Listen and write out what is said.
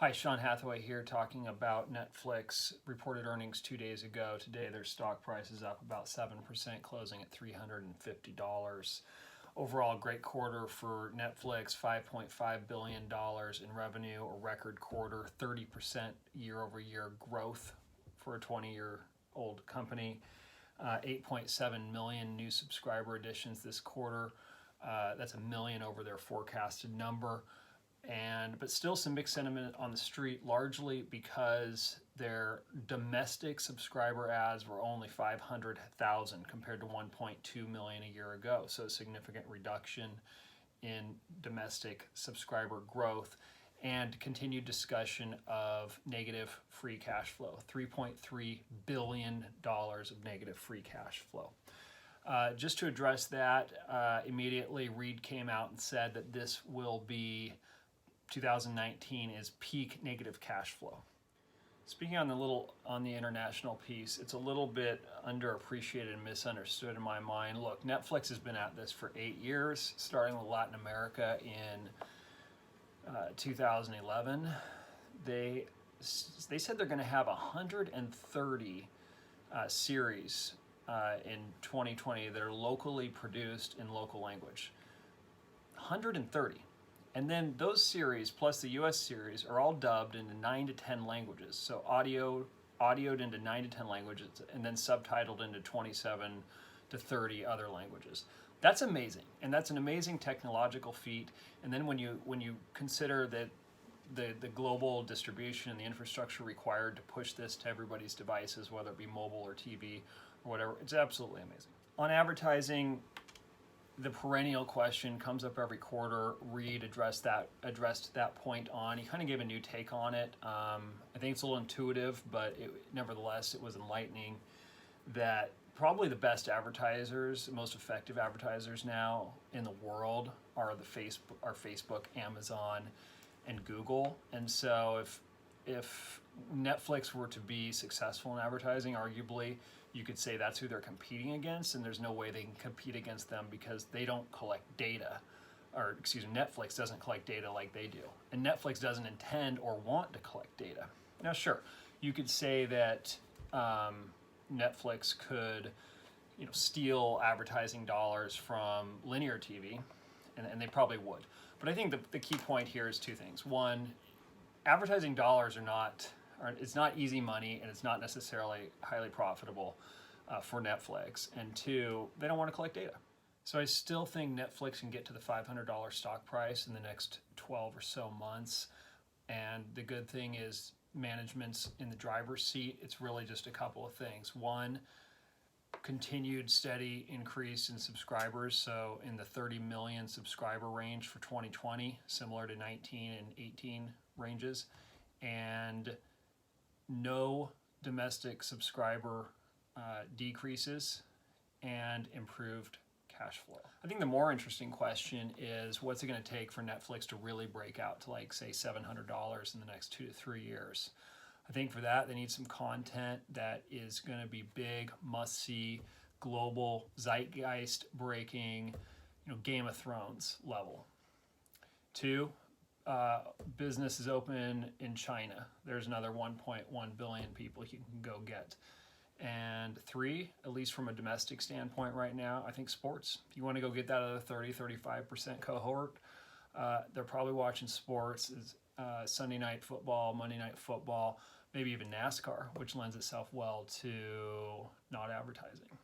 Hi, Sean Hathaway here talking about Netflix reported earnings 2 days ago. Today their stock price is up about 7%, closing at $350. Overall, great quarter for Netflix, $5.5 billion in revenue, a record quarter, 30% year over year growth for a 20-year-old company. 8.7 million new subscriber additions this quarter. That's a million over their forecasted number. But still some mixed sentiment on the street, largely because their domestic subscriber adds were only 500,000 compared to 1.2 million a year ago. So a significant reduction in domestic subscriber growth and continued discussion of negative free cash flow, $3.3 billion of negative free cash flow. Just to address that, immediately Reed came out and said that this will be 2019 is peak negative cash flow. Speaking on the international piece, it's a little bit underappreciated and misunderstood in my mind. Look, Netflix has been at this for 8 years, starting with Latin America in 2011. They said they're going to have 130 series in 2020 that are locally produced in local language. 130. And then those series, plus the US series, are all dubbed into 9 to 10 languages. So audioed into 9 to 10 languages, and then subtitled into 27 to 30 other languages. That's amazing, and that's an amazing technological feat. And then when you consider that the global distribution and the infrastructure required to push this to everybody's devices, whether it be mobile or TV or whatever, it's absolutely amazing. On advertising, the perennial question comes up every quarter. Reed addressed that point on. He kind of gave a new take on it. I think it's a little intuitive, but nevertheless, it was enlightening that probably the best advertisers, most effective advertisers now in the world are Facebook, Amazon, and Google. And so if Netflix were to be successful in advertising, arguably, you could say that's who they're competing against, and there's no way they can compete against them because they don't collect data, or excuse me, Netflix doesn't collect data like they do. And Netflix doesn't intend or want to collect data. Now, sure, you could say that Netflix could steal advertising dollars from linear TV, and they probably would. But I think the key point here is two things. One, advertising dollars it's not easy money, and it's not necessarily highly profitable for Netflix. And two, they don't want to collect data. So I still think Netflix can get to the $500 stock price in the next 12 or so months. And the good thing is management's in the driver's seat. It's really just a couple of things. One, continued steady increase in subscribers, so in the 30 million subscriber range for 2020, similar to 19 and 18 ranges, and no domestic subscriber decreases, and improved cash flow. I think the more interesting question is, what's it going to take for Netflix to really break out to, like, say, $700 in the next 2 to 3 years? I think for that, they need some content that is going to be big, must-see, global, zeitgeist-breaking, Game of Thrones level. Two, business is open in China. There's another 1.1 billion people you can go get. And three, at least from a domestic standpoint right now, I think sports. If you want to go get that other 35% cohort, they're probably watching sports, Sunday night football, Monday night football, maybe even NASCAR, which lends itself well to not advertising.